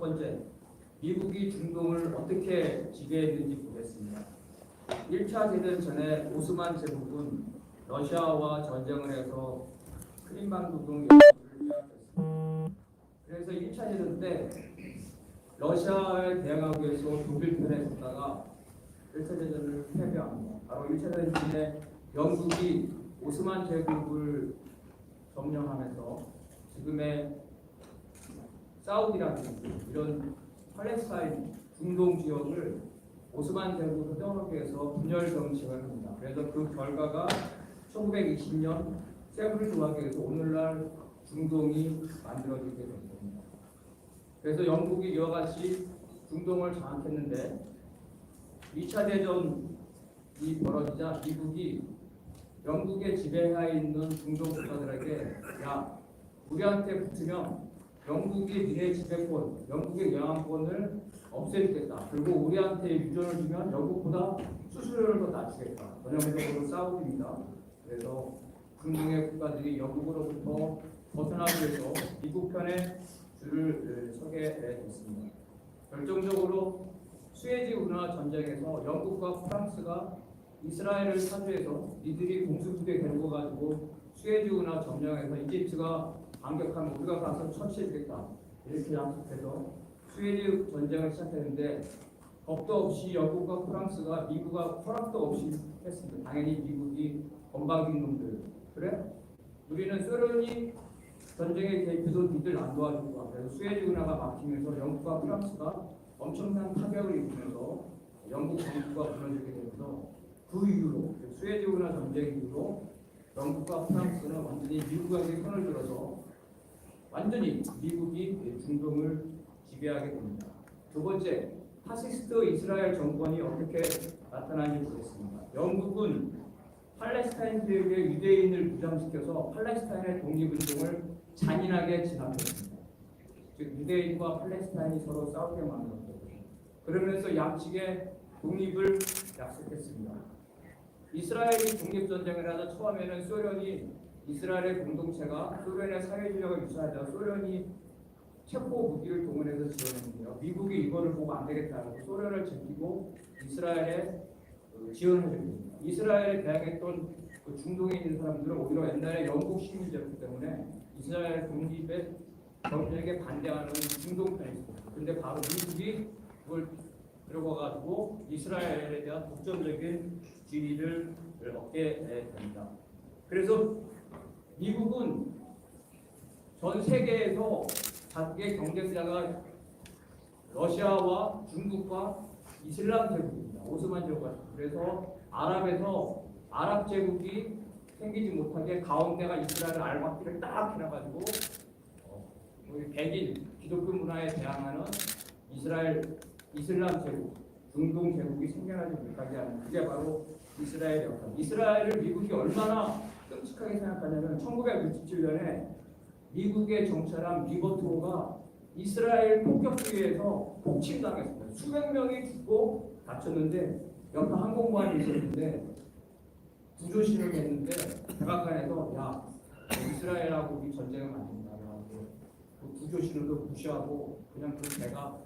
번째, 미국이 중동을 어떻게 지배했는지 보겠습니다. 1차 대전 전에 오스만 제국은 러시아와 전쟁을 해서 크림반도 영토를 빼앗겼습니다. 그래서 1차 대전 때 러시아에 대항하기 위해서 독일 편에 섰다가 1차 대전을 패배합니다. 바로 1차 대전 중에 영국이 오스만 제국을 점령하면서 지금의 사우디라든지 이런 팔레스타인 중동 지역을 오스만 제국으로 떠나기 위해서 분열 정책을 합니다. 그래서 그 결과가 1920년 세브르 조약에서 오늘날 중동이 만들어지게 된 겁니다. 그래서 영국이 이와 같이 중동을 장악했는데 2차 대전이 벌어지자 미국이 영국의 지배하에 있는 중동 국가들에게 야, 우리한테 붙으면 영국이 니네 지배권, 영국의 영향권을 없애주겠다. 그리고 우리한테 유전을 주면 영국보다 수수료를 더 낮추겠다. 전형적으로 싸움입니다. 그래서 중동의 국가들이 영국으로부터 벗어나기 위해서 미국 편에 줄을 서게 됐습니다. 결정적으로 수에즈 운하 전쟁에서 영국과 프랑스가 이스라엘을 사주해서 이들이 공수부대 데리고 가지고 수에즈 운하 점령해서 이집트가 반격하면 우리가 가서 처치해주겠다 이렇게 약속해서 수에즈 전쟁을 시작했는데 겁도 없이 영국과 프랑스가 미국과 허락도 없이 했습니다. 당연히 미국이 건방진 놈들 그래? 우리는 소련이 전쟁에 개입해도 니들 안 도와줄 거야. 그래서 수에즈 운하가 막히면서 영국과 프랑스가 엄청난 타격을 입으면서 영국 정부가 무너지게 되면서 그 이후로 수에즈 운하 전쟁 이후로 영국과 프랑스는 완전히 미국에게 손을 들어서 완전히 미국이 중동을 지배하게 됩니다. 두 번째, 파시스트 이스라엘 정권이 어떻게 나타나는지 보겠습니다. 영국은 팔레스타인들에게 유대인을 부담시켜서 팔레스타인의 독립운동을 잔인하게 진압했습니다. 즉 유대인과 팔레스타인이 서로 싸우게 만들었고 그러면서 양측의 독립을 약속했습니다. 이스라엘이 독립전쟁을 하자 처음에는 소련이 이스라엘의 공동체가 소련의 사회주의가 유사하자 소련이 체포 무기를 동원해서 지원했는데요. 미국이 이거를 보고 안 되겠다고 소련을 제끼고 이스라엘에 지원을 해줍니다. 이스라엘에 대항했던 그 중동에 있는 사람들은 오히려 옛날에 영국 식민지였기 때문에 이스라엘 독립의 전쟁에 반대하는 중동 편에 있습니다. 그런데 바로 미국이 그걸 들어가가지고 이스라엘에 대한 독점적인 지위를 얻게 됩니다. 그래서 미국은 전 세계에서 자국의 경제자가 러시아와 중국과 이슬람 제국입니다. 오스만 제국. 그래서 아랍에서 아랍 제국이 생기지 못하게 가운데가 이스라엘 알박기를 딱 해놔가지고 우리 백인 기독교 문화에 대항하는 이슬람 제국, 중동 제국이 생겨나지 못하게 하는 그게 바로 이스라엘의 역할. 이스라엘을 미국이 얼마나 끔찍하게 생각하냐면 1967년에 미국의 정찰함 리버트호가 이스라엘 폭격기에서 폭침당했습니다. 수백 명이 죽고 다쳤는데 옆에 항공모함이 있었는데 구조신을 했는데 백악관에서 야 이스라엘하고 우리 전쟁을 만든다고 그 구조신호도 무시하고 그냥 그 배가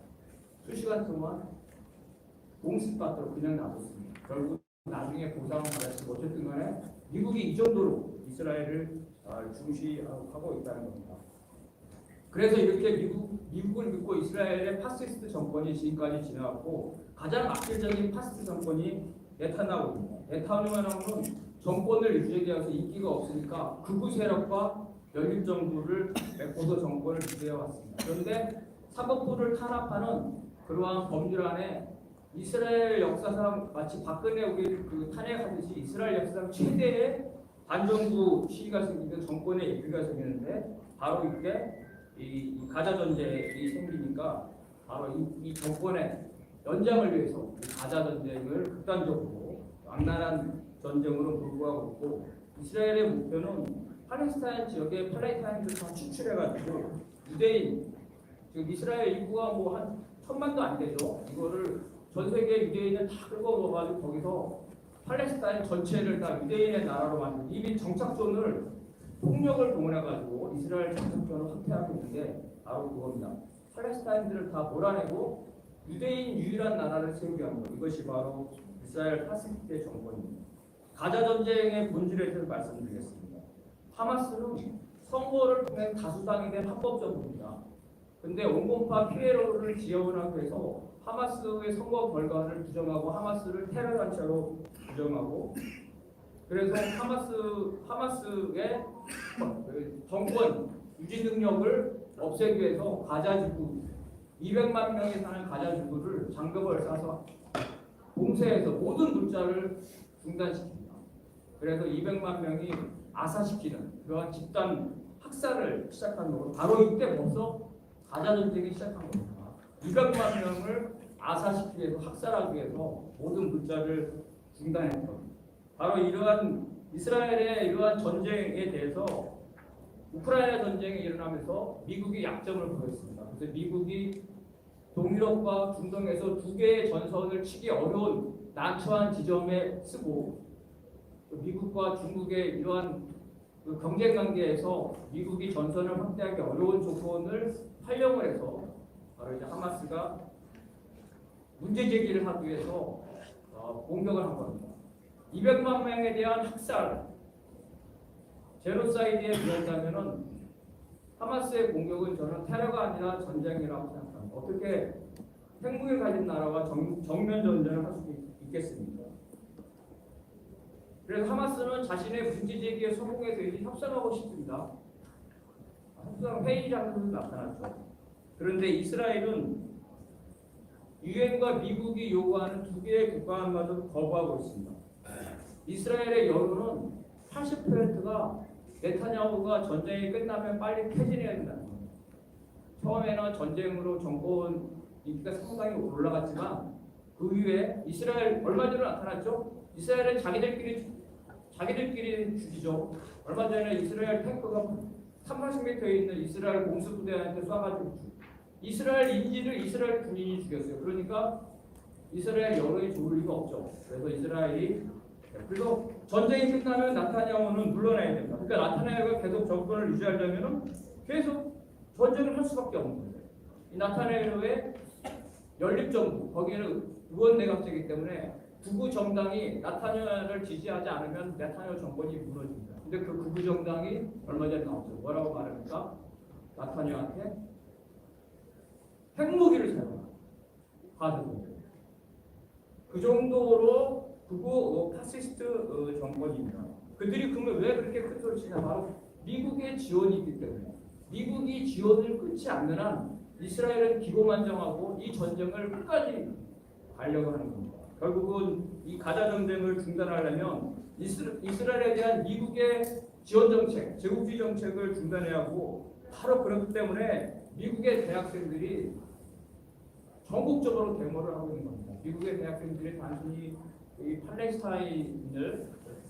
수시간 동안 공습받도록 그냥 놔뒀습니다. 결국 나중에 보상을 받았지만 어쨌든 간에 미국이 이 정도로 이스라엘을 중시하고 있다는 겁니다. 그래서 이렇게 미국을 믿고 이스라엘의 파시스트 정권이 지금까지 지나왔고 가장 악질적인 파시스트 정권이 네타냐후입니다. 네타냐후는 정권을 유지하기위해서 인기가 없으니까 극우 세력과 연립 정부를 메꿔서 정권을 유지해 왔습니다. 그런데 사법부를 탄압하는 그러한 법률 안에 이스라엘 역사상 마치 박근혜 우리 그 탄핵하듯이 이스라엘 역사상 최대의 반정부 시기가 생기면 정권의 예비가 생기는데 바로 이게 이 가자 전쟁이 생기니까 바로 이 정권의 연장을 위해서 이 가자 전쟁을 극단적으로 악랄한 전쟁으로 몰고 가고 있고 이스라엘의 목표는 팔레스타인 지역에 팔레스타인들 다 추출해가지고 유대인 지금 이스라엘 인구가 뭐 한 1000만도 안 되죠. 이거를 전 세계 유대인을 다 끌고 넣어가지고 거기서 팔레스타인 전체를 다 유대인의 나라로 만든 이미 정착존을 폭력을 동원해가지고 이스라엘 정착존을 확대하고 있는데 바로 그겁니다. 팔레스타인들을 다 몰아내고 유대인 유일한 나라를 세우게 한 것. 이것이 바로 이스라엘 파시스트의 정권입니다. 가자 전쟁의 본질에 대해서 말씀드리겠습니다. 하마스는 선거를 통해 다수당이 된 합법적입니다. 근데 온건파 피에로를 지원하기 위해서 하마스의 선거 결과를 부정하고 하마스를 테러 단체로 부정하고 그래서 하마스의 정권 유지 능력을 없애기 위해서 가자 지구 200만 명이 사는 가자 지구를 장벽을 싸서 봉쇄해서 모든 물자를 중단시킵니다. 그래서 200만 명이 아사시키는 그러한 집단 학살을 시작한 거고 바로 이때 벌써 가자 전쟁이 시작한 겁니다. 200만 명을 아사시키기 위해서 학살하기 위해서 모든 물자를 중단했던 바로 이러한 이스라엘의 이러한 전쟁에 대해서 우크라이나 전쟁이 일어나면서 미국이 약점을 보였습니다. 그래서 미국이 동유럽과 중동에서 두 개의 전선을 치기 어려운 난처한 지점에 쓰고 미국과 중국의 이러한 그 경쟁 관계에서 미국이 전선을 확대하기 어려운 조건을 활용을 해서 바로 이제 하마스가 문제 제기를 하기 위해서 공격을 한 겁니다. 200만 명에 대한 학살, 제노사이드에 비한다면은 하마스의 공격은 저는 테러가 아니라 전쟁이라고 생각합니다. 어떻게 핵무기를 가진 나라와 정면 전쟁을 할 수 있겠습니까? 그래서 하마스는 자신의 문제 제기에 성공해서 이제 협상하고 싶습니다. 협상 회의 장소에서 나타났죠. 그런데 이스라엘은 유엔과 미국이 요구하는 두 개의 국가안마저도 거부하고 있습니다. 이스라엘의 여론은 80%가 네타냐후가 전쟁이 끝나면 빨리 퇴진해야 된다는 겁니다. 처음에는 전쟁으로 정권 인기가 상당히 올라갔지만 그 이후에 이스라엘 얼마 전에 나타났죠. 이스라엘은 자기들끼리 죽이죠. 얼마 전에 이스라엘 탱크가 340m에 있는 이스라엘 공수부대한테 쏴가지고 이스라엘 인질을 이스라엘 군인이 죽였어요. 그러니까 이스라엘 여론이 좋을 리가 없죠. 그래서 전쟁이 끝나면 나타냐후는 물러나야 됩니다. 그러니까 나타냐후가 계속 정권을 유지하려면 계속 전쟁을 할 수밖에 없는 거예요. 이 나타냐후의 연립정부, 거기에는 의원내각제이기 때문에 극우 정당이 나타냐후를 지지하지 않으면 나타냐후 정권이 무너집니다. 근데 그 극우 정당이 얼마 전에 나왔죠. 뭐라고 말합니까? 나타냐후한테 핵무기를 사용합니다. 그 정도로 극우 파시스트 정권입니다. 그들이 그러면 왜 그렇게 큰 소리 치냐? 바로 미국의 지원이 있기 때문에. 미국이 지원을 끊지 않는 한 이스라엘은 기고만장하고 이 전쟁을 끝까지 가려고 하는 겁니다. 결국은 이 가자 전쟁을 중단하려면 이스라엘에 대한 미국의 지원 정책, 제국주의 정책을 중단해야 하고 바로 그렇기 때문에 미국의 대학생들이 전국적으로 데모를 하고 있는 겁니다. 미국의 대학생들이 단순히 이 팔레스타인을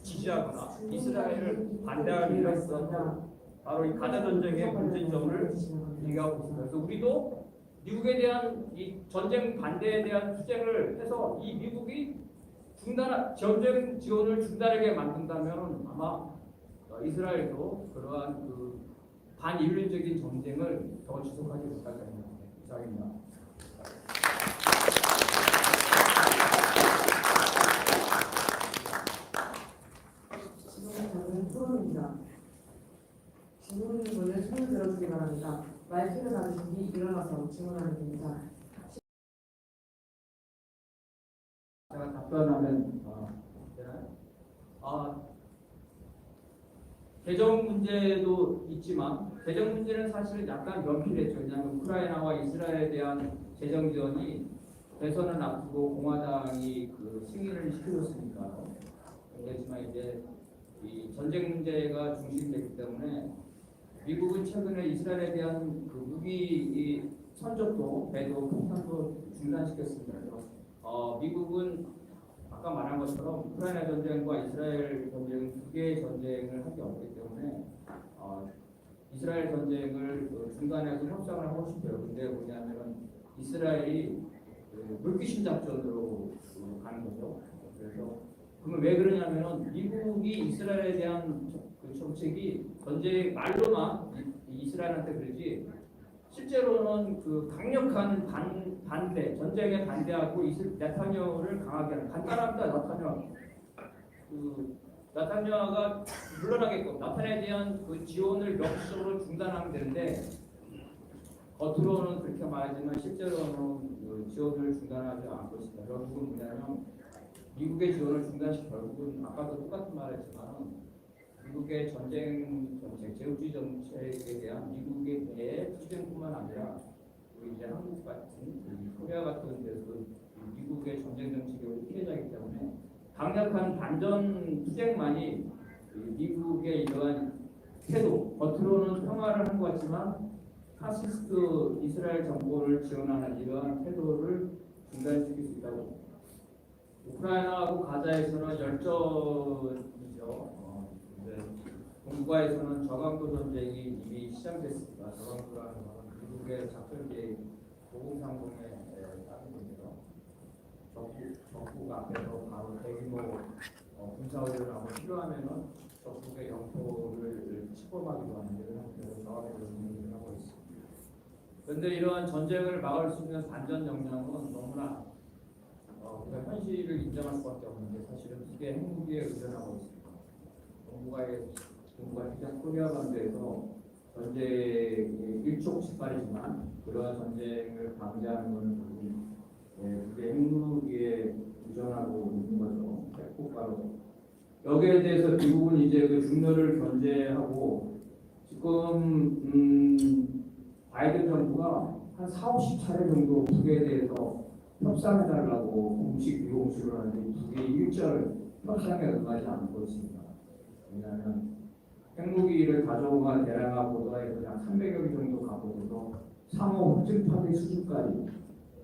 지지하거나 이스라엘을 반대하는 것보다 바로 이 가자 전쟁의 문제점을 얘기하고 있습니다. 그래서 우리도 미국에 대한 이 전쟁 반대에 대한 투쟁을 해서 이 미국이 전쟁 지원을 중단하게 만든다면 아마 이스라엘도 그러한 그 반인륜적인 전쟁을 더 지속하지 못할 겁니다. 이상입니다. 토론입니다. 질문분을 손을 들어주기 바랍니다. 마이크를 받으신 뒤 일어나서 질문하면 됩니다. 제가 답변하면 개정 문제도 있지만 개정 문제는 사실 약간 연필했죠. 왜냐하면 우크라이나와 이스라엘에 대한 재정 지원이 대선을 앞두고 공화당이 그 승인을 시켜줬으니까. 그렇지만 이제 이 전쟁 문제가 중심됐기 때문에 미국은 최근에 이스라엘에 대한 그 무기 선적도 배도 폭탄도 중단시켰습니다. 미국은 아까 말한 것처럼 우크라이나 전쟁과 이스라엘 전쟁 두 개의 전쟁을 하기 어렵기 때문에 이스라엘 전쟁을 중단해서 협상을 하고 싶어요. 근데 뭐냐면은 이스라엘이 물귀신 작전으로 가는 거죠. 그래서 그러면 왜 그러냐면은 미국이 이스라엘에 대한 그 정책이 전쟁 말로만 이스라엘한테 그러지 실제로는 그 강력한 반대, 전쟁에 반대하고 네타냐후를 강하게 하는 간단합니다. 나타냐후가 물러나게끔 나타냐에 대한 그 지원을 명시적으로 중단하면 되는데 겉으로는 그렇게 말하지만 실제로는 그 지원을 중단하지 않고 있습니다. 결국은 뭐냐면 미국의 지원을 중단시 결국은 아까도 똑같은 말했지만 미국의 전쟁 정책, 제국주의 정책에 대한 미국의 내 투쟁뿐만 아니라 우리 이제 한국 같은 코리아 같은 데서 미국의 전쟁 정책의 피해자이기 때문에 강력한 반전 투쟁만이 미국의 이러한 태도, 겉으로는 평화를 한 것 같지만 파시스트 이스라엘 정권을 지원하는 이러한 태도를 중단시킬 수 있다고. 우크라이나하고 가자에서는 열전이죠. 동북아에서는 저강도 전쟁이 이미 시작됐습니다. 저강도라는 것은 미국의 작전 계획 보공상공에 따른 겁니다. 적국 앞에서 바로 대규모 군사훈련하고 필요하면은 적국의 영토를 침범하기도 하는 이런 형태로 저강도를 운영을 하고 있습니다. 그런데 이러한 전쟁을 막을 수 있는 반전 역량은 너무나 우리가 현실을 인정할 수밖에 없는데 사실은 이게 핵무기에 의존하고 있습니다. 동북아 시작 코리아 반도에서 전쟁이 일촉즉발이지만 그러한 전쟁을 방지하는 것은 그게 핵무기에 의존하고 있는 거죠. 핵폭발로. 여기에 대해서 미국은 이제 그 중로를 견제하고 지금 바이든 정부가 한 40차례 정도 북에 대해서 협상해달라고 공식 비공식으로 하는데 북이 일절 협상에 응하지 않고 있습니다. 왜냐하면 핵무기를 가져오거나 대량화 보도에서 약 300여 개 정도 가보고서 3호 흡증 파괴 수준까지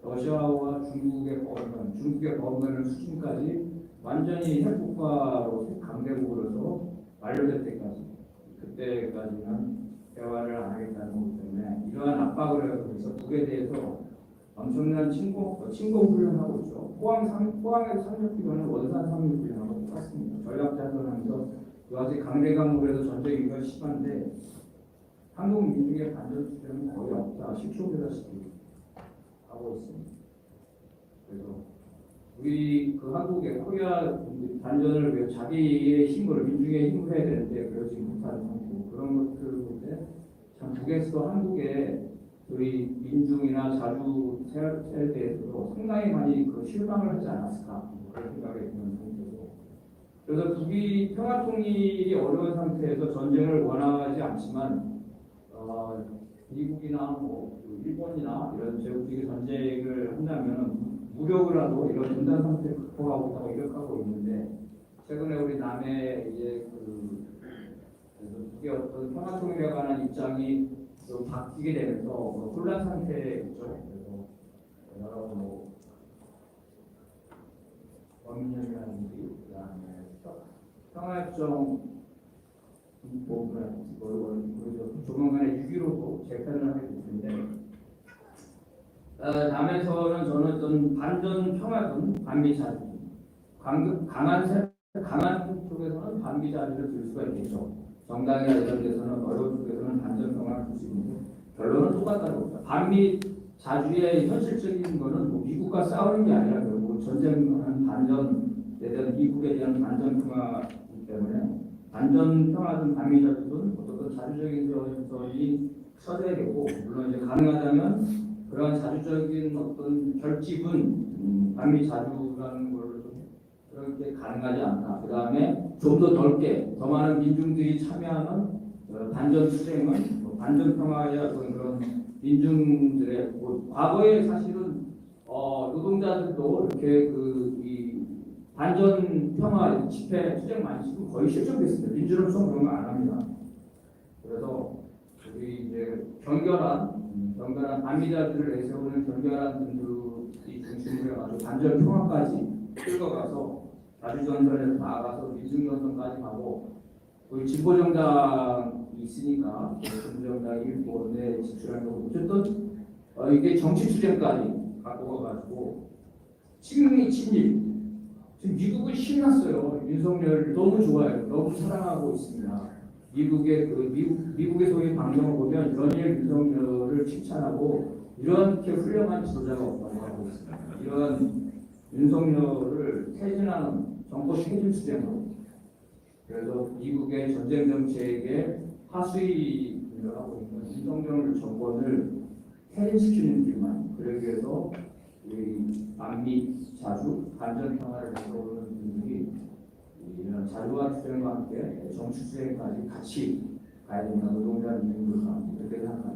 러시아와 중국의 버금가는 수준까지 완전히 핵폭파로 강대국으로서 만료될 때까지 그때까지는 대화를 안 하겠다는 거기 때문에 이러한 압박을 해서 북에 대해서 엄청난 침공 훈련하고 있죠. 포항에서 상륙훈련은 원산 상륙훈련하고 똑같습니다. 전략자전하면서 여하튼 강대강물에서 전쟁 위기가 심한데 한국 민중의 반전 수준은 거의 없다. 10초보다시피 하고 있습니다. 그래서 우리 그 한국의 코리아 반전을 위해 자기의 힘을 민중의 힘을 해야 되는데 그러지 못하는 상태 그런 것들 볼 때 참 북에서 한국의 우리 민중이나 자주 세력에 대해서도 상당히 많이 그 실망을 하지 않았을까 그런 생각이 드는 상태고 그래서 북이 평화 통일이 어려운 상태에서 전쟁을 원하지 않지만 미국이나 뭐 일본이나 이런 제국주의 전쟁을 한다면 무력으로라도 이런 분단 상태를 극복하고 이렇게하고 있는데 최근에 우리 남해 이제 북의 어떤 평화 통일에 관한 입장이 좀 바뀌게 되면서 혼란 상태에 있죠. 그래서 여러 원민협이라든지 그다음에 평화협정 조만간에 6.15도 재편을 하게 됐는데 남에서는 저는 좀 반전 평화든 반미 자주 강한 쪽에서는 반미 자주를 들 수가 있겠죠. 정당이나 이런 데서는 어려운 쪽에서는 반전 평화를 들 수 있는데 결론은 똑같다고 봅니다. 반미 자주의 현실적인 거는 뭐 미국과 싸우는 게 아니라 결국 전쟁하는 반전에 대한 미국에 대한 반전 평화이기 때문에 반전 평화든 반미 자주든 어떤 자주적인 전이 써져야 되고 물론 이제 가능하다면 그런 자주적인 어떤 결집은 반미 자주라는 걸로 그렇게 가능하지 않다. 그 다음에 좀 더 넓게 더 많은 민중들이 참여하는 반전 투쟁은 반전 평화의 어떤 그런 민중들의 과거에 사실은 노동자들도 이렇게 이 반전 평화 집회 투쟁 많이 지금 거의 실종됐습니다. 민주노총 그런 거 안 합니다. 그래서 우리 이제 경결한 반미자들을 내세우는 경결한 분들이 중심으로 해가지고 반전 평화까지 끌어가서 자주전선에서 나아가서 민중전선까지 가고 우리 진보정당이 있으니까 진보정당이 일본에 지출하는 거고 어쨌든 이게 정치 투쟁까지 갖고 가가지고 친미 친일 지금 미국은 신났어요. 윤석열 너무 좋아요. 너무 사랑하고 있습니다. 미국의 소위 방송을 보면 연일 윤석열을 칭찬하고 이렇게 훌륭한 지도자가 없다고 하고 있습니다. 이런 윤석열을 퇴진하는 정권 퇴진 수행하고 그래서 미국의 전쟁 정책에 하수위를 하고 있는 윤석열 정권을 퇴진시키는 길만 그러기 위해서 우리 남미 자주 간전 평화를 이끌어오는 분들이 이런 자주화 수행과 함께 정치 수행까지 같이 가야 된다. 노동자 민주화 이렇게 생각합니다.